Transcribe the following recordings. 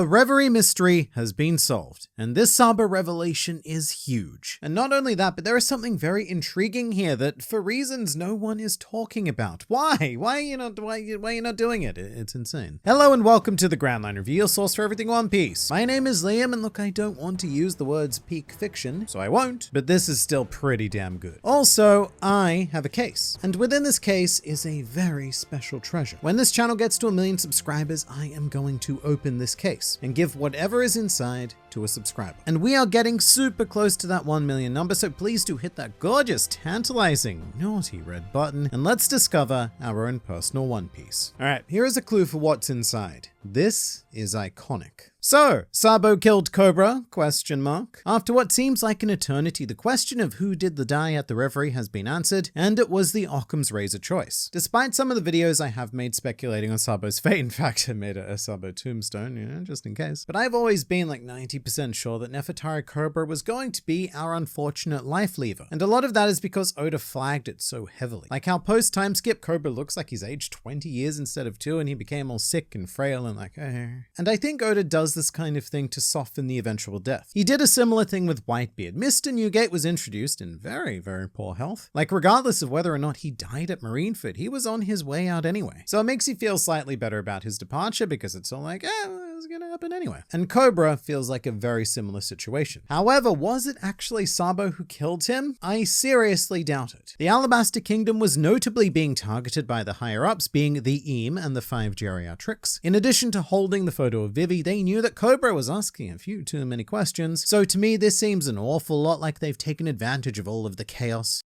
The Reverie mystery has been solved, and this Sabo revelation is huge. And not only that, but there is something very intriguing here that, for reasons no one is talking about. Why? Why are you not doing it? It's insane. Hello and welcome to the Grand Line Review, your source for everything One Piece. My name is Liam, and look, I don't want to use the words peak fiction, so I won't, but this is still pretty damn good. Also, I have a case, and within this case is a very special treasure. When this channel gets to 1 million subscribers, I am going to open this case and give whatever is inside to a subscriber. And we are getting super close to that 1 million number, so please do hit that gorgeous, tantalizing, naughty red button, and let's discover our own personal One Piece. All right, here is a clue for what's inside. This is iconic. So, Sabo killed Cobra? ? After what seems like an eternity, the question of who did the die at the Reverie has been answered, and it was the Occam's razor choice. Despite some of the videos I have made speculating on Sabo's fate, in fact I made a Sabo tombstone, just in case, but I've always been like 90% sure that Nefertari Cobra was going to be our unfortunate life lever, and a lot of that is because Oda flagged it so heavily. Like how post-time skip Cobra looks like he's aged 20 years instead of 2, and he became all sick and frail and like, And I think Oda does this kind of thing to soften the eventual death. He did a similar thing with Whitebeard. Mr. Newgate was introduced in very, very poor health. Like regardless of whether or not he died at Marineford, he was on his way out anyway. So it makes you feel slightly better about his departure because it's all like, it's gonna happen anyway. And Cobra feels like a very similar situation. However, was it actually Sabo who killed him? I seriously doubt it. The Alabaster Kingdom was notably being targeted by the higher-ups, being the Eam and the 5 GLR tricks. In addition to holding the photo of Vivi, they knew that Cobra was asking a few too many questions, so to me this seems an awful lot like they've taken advantage of all of the chaos.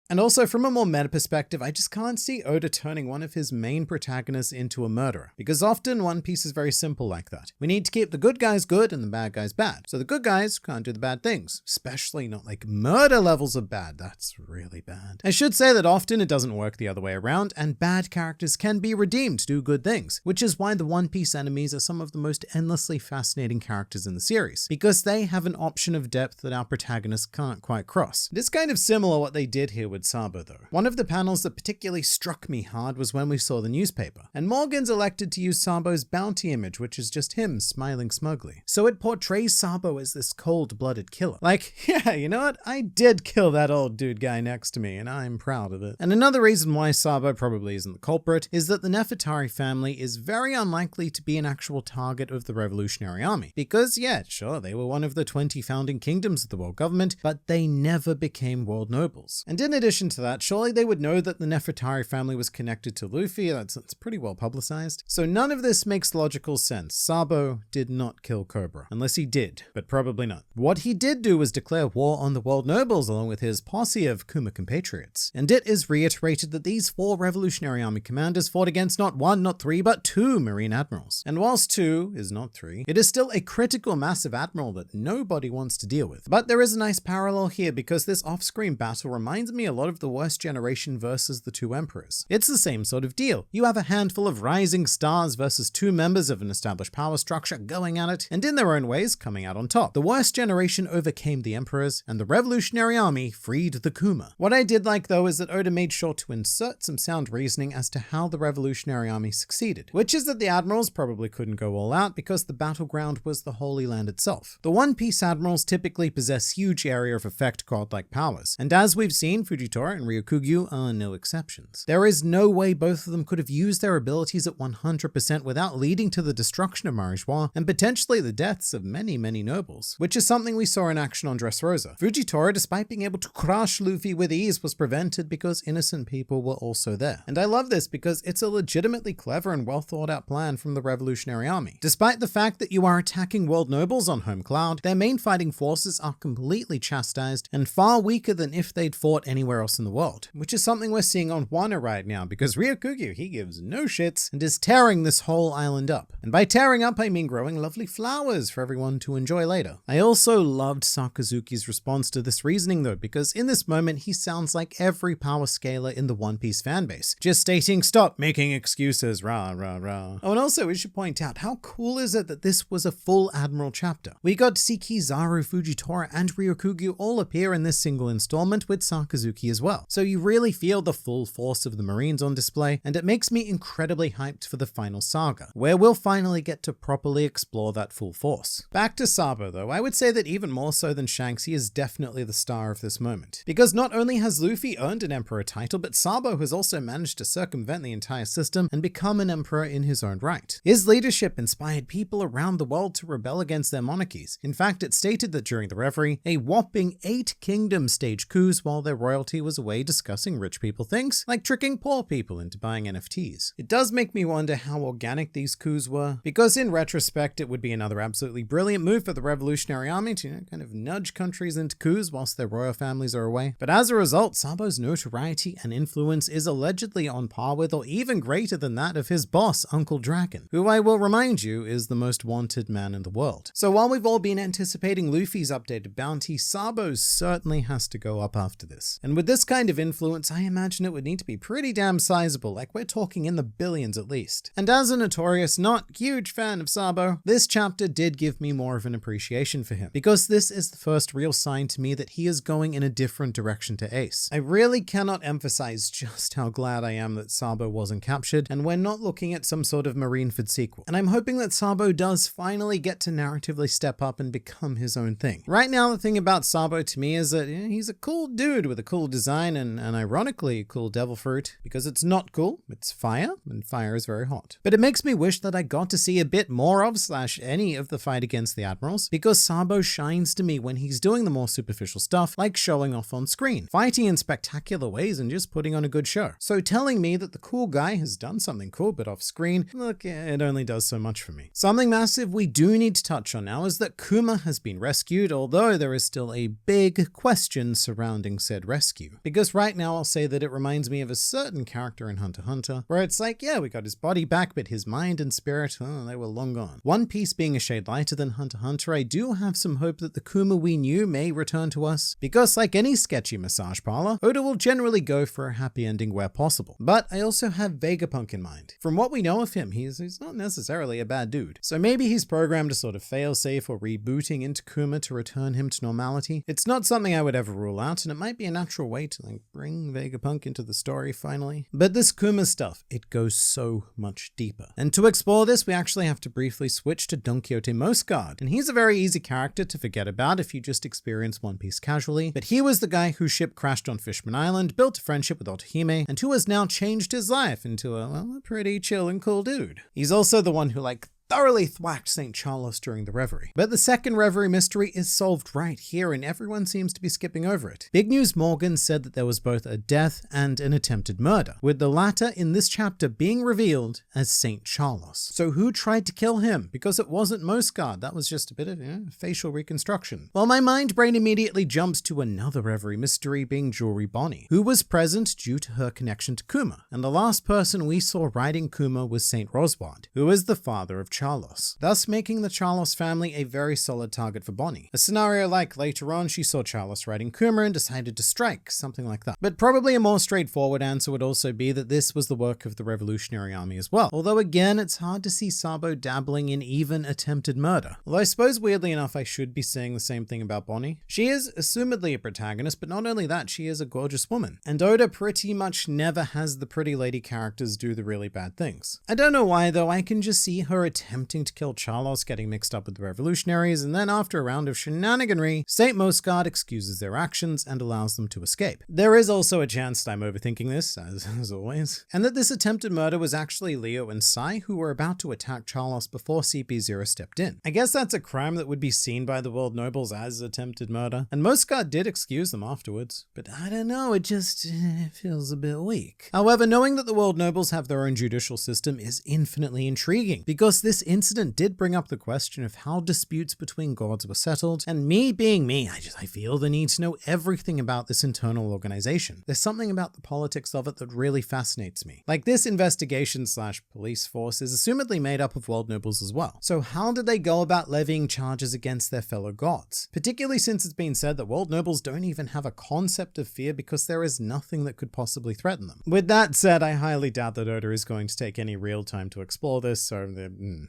And also, from a more meta perspective, I just can't see Oda turning one of his main protagonists into a murderer, because often One Piece is very simple like that. We need to keep the good guys good and the bad guys bad. So the good guys can't do the bad things, especially not like murder levels of bad. That's really bad. I should say that often it doesn't work the other way around, and bad characters can be redeemed to do good things, which is why the One Piece enemies are some of the most endlessly fascinating characters in the series, because they have an option of depth that our protagonists can't quite cross. It is kind of similar what they did here with Sabo though. One of the panels that particularly struck me hard was when we saw the newspaper, and Morgan's elected to use Sabo's bounty image, which is just him smiling smugly. So it portrays Sabo as this cold-blooded killer. Like, yeah, you know what? I did kill that old dude guy next to me, and I'm proud of it. And another reason why Sabo probably isn't the culprit is that the Nefertari family is very unlikely to be an actual target of the Revolutionary Army. Because, yeah, sure, they were one of the 20 founding kingdoms of the world government, but they never became world nobles. And in addition to that, surely they would know that the Nefertari family was connected to Luffy. That's pretty well publicized. So none of this makes logical sense. Sabo did not kill Cobra. Unless he did, but probably not. What he did do was declare war on the world nobles along with his posse of Kuma compatriots. And it is reiterated that these 4 Revolutionary Army commanders fought against not 1, not 3, but 2 Marine admirals. And whilst 2 is not 3, it is still a critical massive admiral that nobody wants to deal with. But there is a nice parallel here because this off-screen battle reminds me a lot of the Worst Generation versus the 2 Emperors. It's the same sort of deal. You have a handful of rising stars versus 2 members of an established power structure going at it, and in their own ways coming out on top. The Worst Generation overcame the Emperors, and the Revolutionary Army freed the Kuma. What I did like though is that Oda made sure to insert some sound reasoning as to how the Revolutionary Army succeeded, which is that the admirals probably couldn't go all out because the battleground was the Holy Land itself. The One Piece admirals typically possess huge area of effect godlike powers, and as we've seen, Fujitora and Ryukugyu are no exceptions. There is no way both of them could have used their abilities at 100% without leading to the destruction of Marijois and potentially the deaths of many, many nobles, which is something we saw in action on Dressrosa. Fujitora, despite being able to crush Luffy with ease, was prevented because innocent people were also there. And I love this because it's a legitimately clever and well thought out plan from the Revolutionary Army. Despite the fact that you are attacking world nobles on home cloud, their main fighting forces are completely chastised and far weaker than if they'd fought anywhere else in the world, which is something we're seeing on Wano right now because Ryukugyu, he gives no shits and is tearing this whole island up. And by tearing up, I mean growing lovely flowers for everyone to enjoy later. I also loved Sakazuki's response to this reasoning though, because in this moment, he sounds like every power scaler in the One Piece fanbase, just stating, stop making excuses, rah, rah, rah. Oh, and also we should point out, how cool is it that this was a full Admiral chapter? We got to see Kizaru, Fujitora, and Ryukugyu all appear in this single installment with Sakazuki Loki as well. So you really feel the full force of the Marines on display, and it makes me incredibly hyped for the final saga, where we'll finally get to properly explore that full force. Back to Sabo though, I would say that even more so than Shanks, he is definitely the star of this moment. Because not only has Luffy earned an Emperor title, but Sabo has also managed to circumvent the entire system and become an Emperor in his own right. His leadership inspired people around the world to rebel against their monarchies. In fact, it's stated that during the Reverie, a whopping 8 kingdoms staged coups while their royalty was away discussing rich people things, like tricking poor people into buying NFTs. It does make me wonder how organic these coups were, because in retrospect, it would be another absolutely brilliant move for the Revolutionary Army to kind of nudge countries into coups whilst their royal families are away. But as a result, Sabo's notoriety and influence is allegedly on par with or even greater than that of his boss, Uncle Dragon, who I will remind you is the most wanted man in the world. So while we've all been anticipating Luffy's updated bounty, Sabo's certainly has to go up after this. And with this kind of influence, I imagine it would need to be pretty damn sizable, like we're talking in the billions at least. And as a notorious, not huge fan of Sabo, this chapter did give me more of an appreciation for him, because this is the first real sign to me that he is going in a different direction to Ace. I really cannot emphasize just how glad I am that Sabo wasn't captured, and we're not looking at some sort of Marineford sequel. And I'm hoping that Sabo does finally get to narratively step up and become his own thing. Right now, the thing about Sabo to me is that he's a cool dude with a cool design and ironically a cool devil fruit, because it's not cool, it's fire, and fire is very hot. But it makes me wish that I got to see a bit more of / any of the fight against the Admirals, because Sabo shines to me when he's doing the more superficial stuff, like showing off on screen, fighting in spectacular ways and just putting on a good show. So telling me that the cool guy has done something cool but off screen, look, it only does so much for me. Something massive we do need to touch on now is that Kuma has been rescued, although there is still a big question surrounding said rescue. Because right now I'll say that it reminds me of a certain character in Hunter x Hunter, where it's like, yeah, we got his body back, but his mind and spirit, they were long gone. One Piece being a shade lighter than Hunter x Hunter, I do have some hope that the Kuma we knew may return to us, because like any sketchy massage parlor, Oda will generally go for a happy ending where possible. But I also have Vegapunk in mind. From what we know of him, he's not necessarily a bad dude. So maybe he's programmed to sort of fail-safe or rebooting into Kuma to return him to normality. It's not something I would ever rule out, and it might be a natural way to like bring Vegapunk into the story finally. But this Kuma stuff, it goes so much deeper. And to explore this, we actually have to briefly switch to Don Quixote Moscard. And he's a very easy character to forget about if you just experience One Piece casually, but he was the guy whose ship crashed on Fishman Island, built a friendship with Otohime, and who has now changed his life into a pretty chill and cool dude. He's also the one who thoroughly thwacked St. Charles during the Reverie. But the second Reverie mystery is solved right here, and everyone seems to be skipping over it. Big News Morgan said that there was both a death and an attempted murder, with the latter in this chapter being revealed as St. Charles. So who tried to kill him? Because it wasn't Moscard, that was just a bit of facial reconstruction. Well, my mind brain immediately jumps to another Reverie mystery being Jewelry Bonnie, who was present due to her connection to Kuma, and the last person we saw riding Kuma was St. Roswad, who is the father of Charlos, thus making the Charlos family a very solid target for Bonnie. A scenario like later on she saw Charlos riding Kuma and decided to strike, something like that. But probably a more straightforward answer would also be that this was the work of the Revolutionary Army as well, although again it's hard to see Sabo dabbling in even attempted murder. Although I suppose weirdly enough I should be saying the same thing about Bonnie. She is assumedly a protagonist, but not only that, she is a gorgeous woman. And Oda pretty much never has the pretty lady characters do the really bad things. I don't know why though, I can just see her attempting to kill Charlos getting mixed up with the revolutionaries, and then after a round of shenaniganry, St. Moscard excuses their actions and allows them to escape. There is also a chance that I'm overthinking this, as always, and that this attempted murder was actually Leo and Sai who were about to attack Charlos before CP0 stepped in. I guess that's a crime that would be seen by the world nobles as attempted murder, and Moscard did excuse them afterwards, but I don't know, it just feels a bit weak. However, knowing that the world nobles have their own judicial system is infinitely intriguing, because this incident did bring up the question of how disputes between gods were settled, and me being me, I feel the need to know everything about this internal organization. There's something about the politics of it that really fascinates me. Like, this investigation / police force is assumedly made up of world nobles as well. So how did they go about levying charges against their fellow gods? Particularly since it's been said that world nobles don't even have a concept of fear because there is nothing that could possibly threaten them. With that said, I highly doubt that Oda is going to take any real time to explore this, so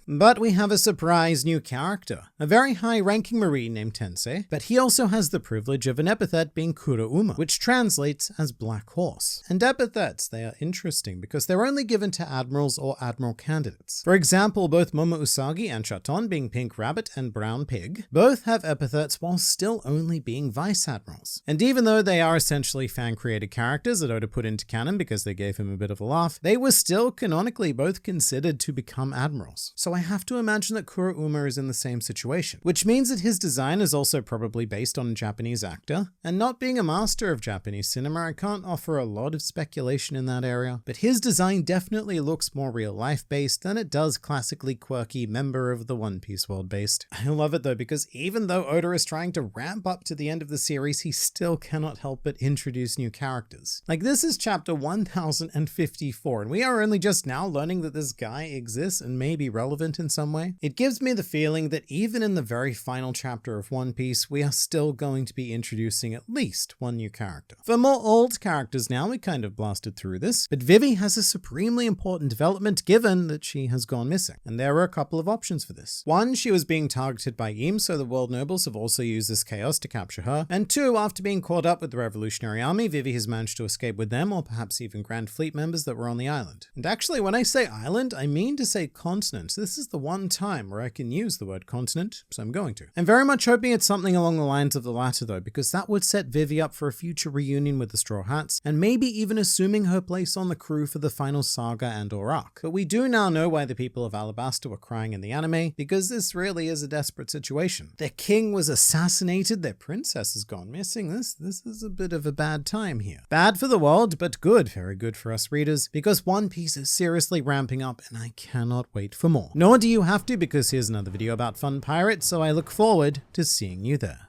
But we have a surprise new character, a very high-ranking marine named Tensei, but he also has the privilege of an epithet being Kurouma, which translates as Black Horse. And epithets, they are interesting because they're only given to admirals or admiral candidates. For example, both Momo Usagi and Chaton, being Pink Rabbit and Brown Pig, both have epithets while still only being vice admirals. And even though they are essentially fan-created characters that Oda put into canon because they gave him a bit of a laugh, they were still canonically both considered to become admirals. So I have to imagine that Kurouma is in the same situation, which means that his design is also probably based on a Japanese actor, and not being a master of Japanese cinema, I can't offer a lot of speculation in that area, but his design definitely looks more real-life based than it does classically quirky member of the One Piece world based. I love it though, because even though Oda is trying to ramp up to the end of the series, he still cannot help but introduce new characters. Like, this is chapter 1054, and we are only just now learning that this guy exists and may be relevant in some way. It gives me the feeling that even in the very final chapter of One Piece, we are still going to be introducing at least one new character. For more old characters now, we kind of blasted through this, but Vivi has a supremely important development given that she has gone missing. And there are a couple of options for this. One, she was being targeted by Ym, so the world nobles have also used this chaos to capture her. And two, after being caught up with the Revolutionary Army, Vivi has managed to escape with them, or perhaps even Grand Fleet members that were on the island. And actually, when I say island, I mean to say continent. This is the one time where I can use the word continent, so I'm going to. I'm very much hoping it's something along the lines of the latter though, because that would set Vivi up for a future reunion with the Straw Hats, and maybe even assuming her place on the crew for the final saga and/or arc. But we do now know why the people of Alabasta were crying in the anime, because this really is a desperate situation. Their king was assassinated, their princess has gone missing. This is a bit of a bad time here. Bad for the world, but good, very good for us readers, because One Piece is seriously ramping up and I cannot wait for more. Nor do you have to, because here's another video about fun pirates, so I look forward to seeing you there.